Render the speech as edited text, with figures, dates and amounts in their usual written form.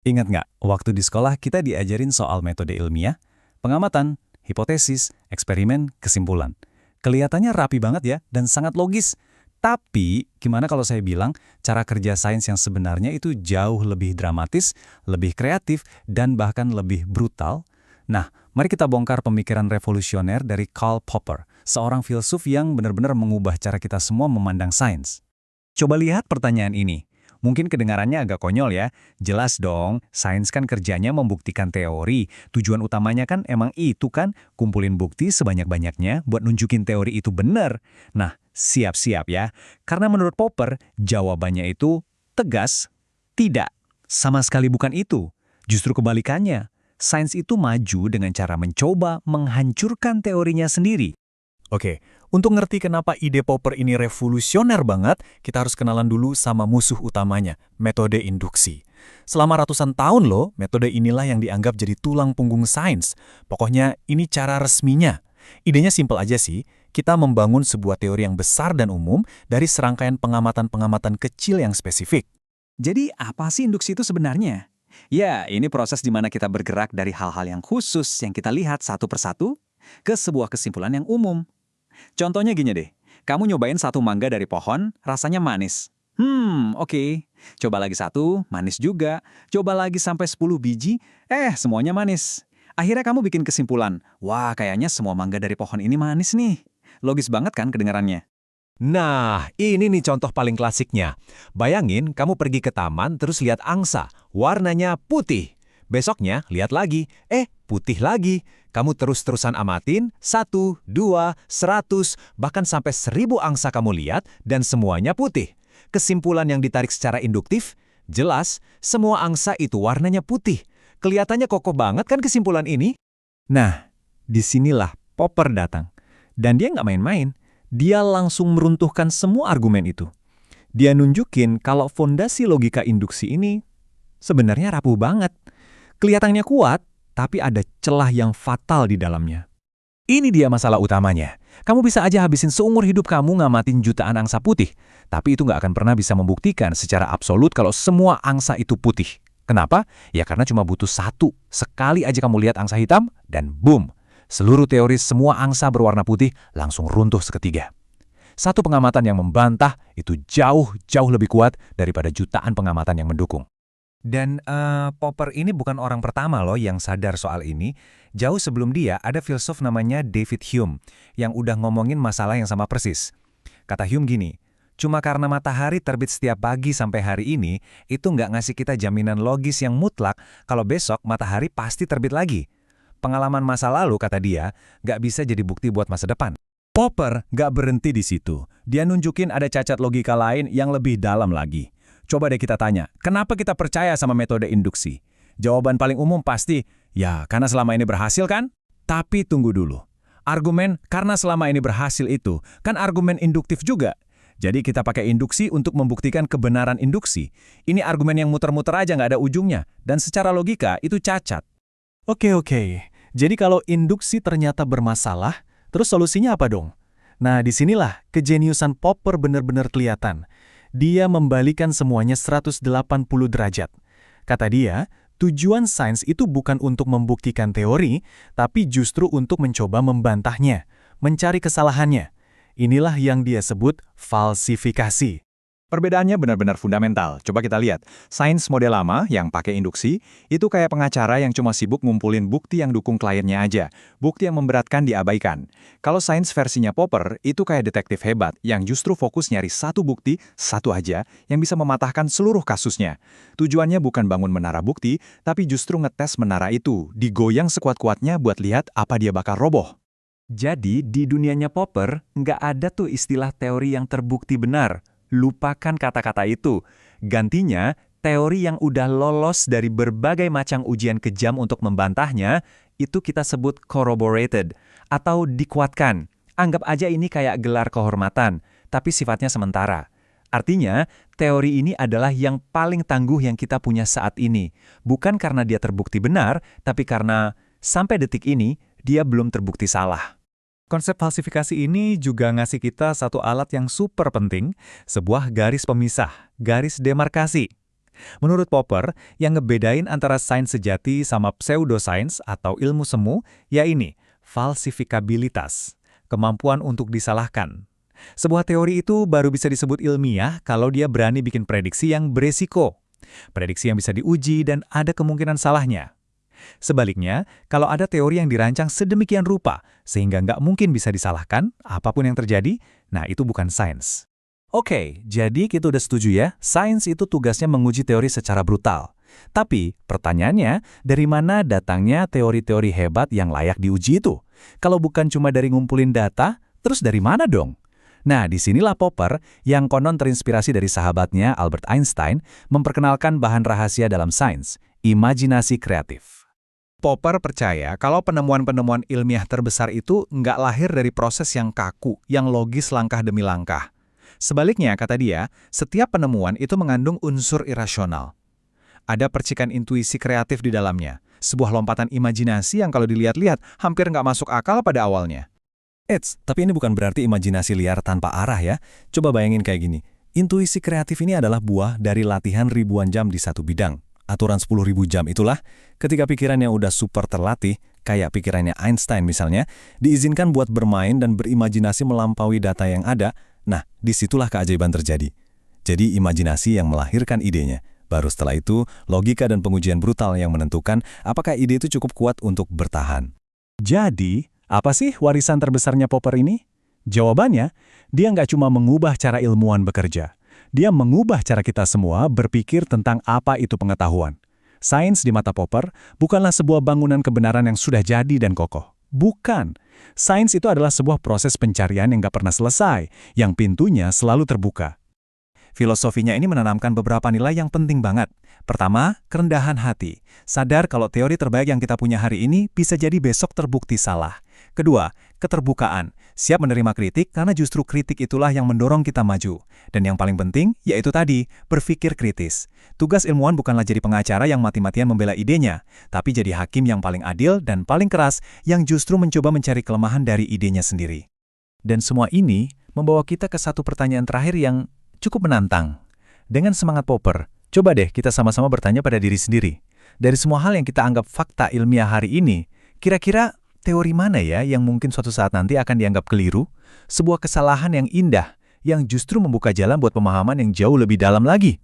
Ingat nggak, waktu di sekolah kita diajarin soal metode ilmiah, pengamatan, hipotesis, eksperimen, kesimpulan. Kelihatannya rapi banget ya, dan sangat logis. Tapi, gimana kalau saya bilang, cara kerja sains yang sebenarnya itu jauh lebih dramatis, lebih kreatif, dan bahkan lebih brutal? Nah, mari kita bongkar pemikiran revolusioner dari Karl Popper, seorang filsuf yang benar-benar mengubah cara kita semua memandang sains. Coba lihat pertanyaan ini. Mungkin kedengarannya agak konyol ya. Jelas dong, sains kan kerjanya membuktikan teori. Tujuan utamanya kan emang itu kan, kumpulin bukti sebanyak-banyaknya buat nunjukin teori itu benar. Nah, siap-siap ya. Karena menurut Popper, jawabannya itu tegas, tidak. Sama sekali bukan itu. Justru kebalikannya. Sains itu maju dengan cara mencoba menghancurkan teorinya sendiri. Oke, untuk ngerti kenapa ide Popper ini revolusioner banget, kita harus kenalan dulu sama musuh utamanya, metode induksi. Selama ratusan tahun loh, metode inilah yang dianggap jadi tulang punggung sains. Pokoknya ini cara resminya. Idenya simpel aja sih, kita membangun sebuah teori yang besar dan umum dari serangkaian pengamatan-pengamatan kecil yang spesifik. Jadi apa sih induksi itu sebenarnya? Ya, ini proses di mana kita bergerak dari hal-hal yang khusus yang kita lihat satu persatu ke sebuah kesimpulan yang umum. Contohnya gini deh, kamu nyobain satu mangga dari pohon, rasanya manis. Oke. Coba lagi satu, manis juga. Coba lagi sampai 10 biji, semuanya manis. Akhirnya kamu bikin kesimpulan, wah kayaknya semua mangga dari pohon ini manis nih. Logis banget kan kedengarannya? Nah, ini nih contoh paling klasiknya. Bayangin kamu pergi ke taman terus lihat angsa, warnanya putih. Besoknya lihat lagi, putih lagi. Kamu terus-terusan amatin, 1, 2, 100, bahkan sampai 1000 angsa kamu lihat dan semuanya putih. Kesimpulan yang ditarik secara induktif, jelas semua angsa itu warnanya putih. Kelihatannya kokoh banget kan kesimpulan ini? Nah, disinilah Popper datang. Dan dia nggak main-main. Dia langsung meruntuhkan semua argumen itu. Dia nunjukin kalau fondasi logika induksi ini sebenarnya rapuh banget. Kelihatannya kuat, tapi ada celah yang fatal di dalamnya. Ini dia masalah utamanya. Kamu bisa aja habisin seumur hidup kamu ngamatin jutaan angsa putih, tapi itu nggak akan pernah bisa membuktikan secara absolut kalau semua angsa itu putih. Kenapa? Ya karena cuma butuh satu. Sekali aja kamu lihat angsa hitam, dan boom! Seluruh teori semua angsa berwarna putih langsung runtuh seketika. Satu pengamatan yang membantah itu jauh lebih kuat daripada jutaan pengamatan yang mendukung. Dan Popper ini bukan orang pertama loh yang sadar soal ini. Jauh sebelum dia, ada filsuf namanya David Hume yang udah ngomongin masalah yang sama persis. Kata Hume gini, cuma karena matahari terbit setiap pagi sampai hari ini, itu nggak ngasih kita jaminan logis yang mutlak kalau besok matahari pasti terbit lagi. Pengalaman masa lalu, kata dia, nggak bisa jadi bukti buat masa depan. Popper nggak berhenti di situ. Dia nunjukin ada cacat logika lain yang lebih dalam lagi. Coba deh kita tanya, kenapa kita percaya sama metode induksi? Jawaban paling umum pasti, ya karena selama ini berhasil kan? Tapi tunggu dulu. Argumen karena selama ini berhasil itu, kan argumen induktif juga. Jadi kita pakai induksi untuk membuktikan kebenaran induksi. Ini argumen yang muter-muter aja nggak ada ujungnya. Dan secara logika itu cacat. Oke. Jadi kalau induksi ternyata bermasalah, terus solusinya apa dong? Nah, disinilah kejeniusan Popper benar-benar kelihatan. Dia membalikan semuanya 180 derajat. Kata dia, tujuan sains itu bukan untuk membuktikan teori, tapi justru untuk mencoba membantahnya, mencari kesalahannya. Inilah yang dia sebut falsifikasi. Perbedaannya benar-benar fundamental. Coba kita lihat. Sains model lama yang pakai induksi, itu kayak pengacara yang cuma sibuk ngumpulin bukti yang dukung kliennya aja. Bukti yang memberatkan diabaikan. Kalau sains versinya Popper, itu kayak detektif hebat yang justru fokus nyari satu bukti, satu aja, yang bisa mematahkan seluruh kasusnya. Tujuannya bukan bangun menara bukti, tapi justru ngetes menara itu, digoyang sekuat-kuatnya buat lihat apa dia bakal roboh. Jadi, di dunianya Popper, nggak ada tuh istilah teori yang terbukti benar. Lupakan kata-kata itu. Gantinya, teori yang udah lolos dari berbagai macam ujian kejam untuk membantahnya, itu kita sebut corroborated, atau dikuatkan. Anggap aja ini kayak gelar kehormatan, tapi sifatnya sementara. Artinya, teori ini adalah yang paling tangguh yang kita punya saat ini. Bukan karena dia terbukti benar, tapi karena sampai detik ini, dia belum terbukti salah. Konsep falsifikasi ini juga ngasih kita satu alat yang super penting, sebuah garis pemisah, garis demarkasi. Menurut Popper, yang ngebedain antara sains sejati sama pseudoscience atau ilmu semu, ya ini, falsifikabilitas, kemampuan untuk disalahkan. Sebuah teori itu baru bisa disebut ilmiah kalau dia berani bikin prediksi yang beresiko. Prediksi yang bisa diuji dan ada kemungkinan salahnya. Sebaliknya, kalau ada teori yang dirancang sedemikian rupa, sehingga nggak mungkin bisa disalahkan, apapun yang terjadi, nah itu bukan sains. Oke, jadi kita udah setuju ya, sains itu tugasnya menguji teori secara brutal. Tapi, pertanyaannya, dari mana datangnya teori-teori hebat yang layak diuji itu? Kalau bukan cuma dari ngumpulin data, terus dari mana dong? Nah, disinilah Popper, yang konon terinspirasi dari sahabatnya Albert Einstein, memperkenalkan bahan rahasia dalam sains, imajinasi kreatif. Popper percaya kalau penemuan-penemuan ilmiah terbesar itu nggak lahir dari proses yang kaku, yang logis langkah demi langkah. Sebaliknya, kata dia, setiap penemuan itu mengandung unsur irasional. Ada percikan intuisi kreatif di dalamnya, sebuah lompatan imajinasi yang kalau dilihat-lihat hampir nggak masuk akal pada awalnya. Tapi ini bukan berarti imajinasi liar tanpa arah ya. Coba bayangin kayak gini, intuisi kreatif ini adalah buah dari latihan ribuan jam di satu bidang. Aturan 10.000 jam itulah, ketika pikirannya udah super terlatih, kayak pikirannya Einstein misalnya, diizinkan buat bermain dan berimajinasi melampaui data yang ada, nah disitulah keajaiban terjadi. Jadi imajinasi yang melahirkan idenya. Baru setelah itu, logika dan pengujian brutal yang menentukan apakah ide itu cukup kuat untuk bertahan. Jadi, apa sih warisan terbesarnya Popper ini? Jawabannya, dia nggak cuma mengubah cara ilmuwan bekerja. Dia mengubah cara kita semua berpikir tentang apa itu pengetahuan. Sains di mata Popper bukanlah sebuah bangunan kebenaran yang sudah jadi dan kokoh. Bukan. Sains itu adalah sebuah proses pencarian yang nggak pernah selesai, yang pintunya selalu terbuka. Filosofinya ini menanamkan beberapa nilai yang penting banget. Pertama, kerendahan hati. Sadar kalau teori terbaik yang kita punya hari ini bisa jadi besok terbukti salah. Kedua, keterbukaan. Siap menerima kritik karena justru kritik itulah yang mendorong kita maju. Dan yang paling penting, yaitu tadi, berpikir kritis. Tugas ilmuwan bukanlah jadi pengacara yang mati-matian membela idenya, tapi jadi hakim yang paling adil dan paling keras yang justru mencoba mencari kelemahan dari idenya sendiri. Dan semua ini membawa kita ke satu pertanyaan terakhir yang cukup menantang. Dengan semangat Popper, coba deh kita sama-sama bertanya pada diri sendiri. Dari semua hal yang kita anggap fakta ilmiah hari ini, kira-kira teori mana ya yang mungkin suatu saat nanti akan dianggap keliru? Sebuah kesalahan yang indah, yang justru membuka jalan buat pemahaman yang jauh lebih dalam lagi.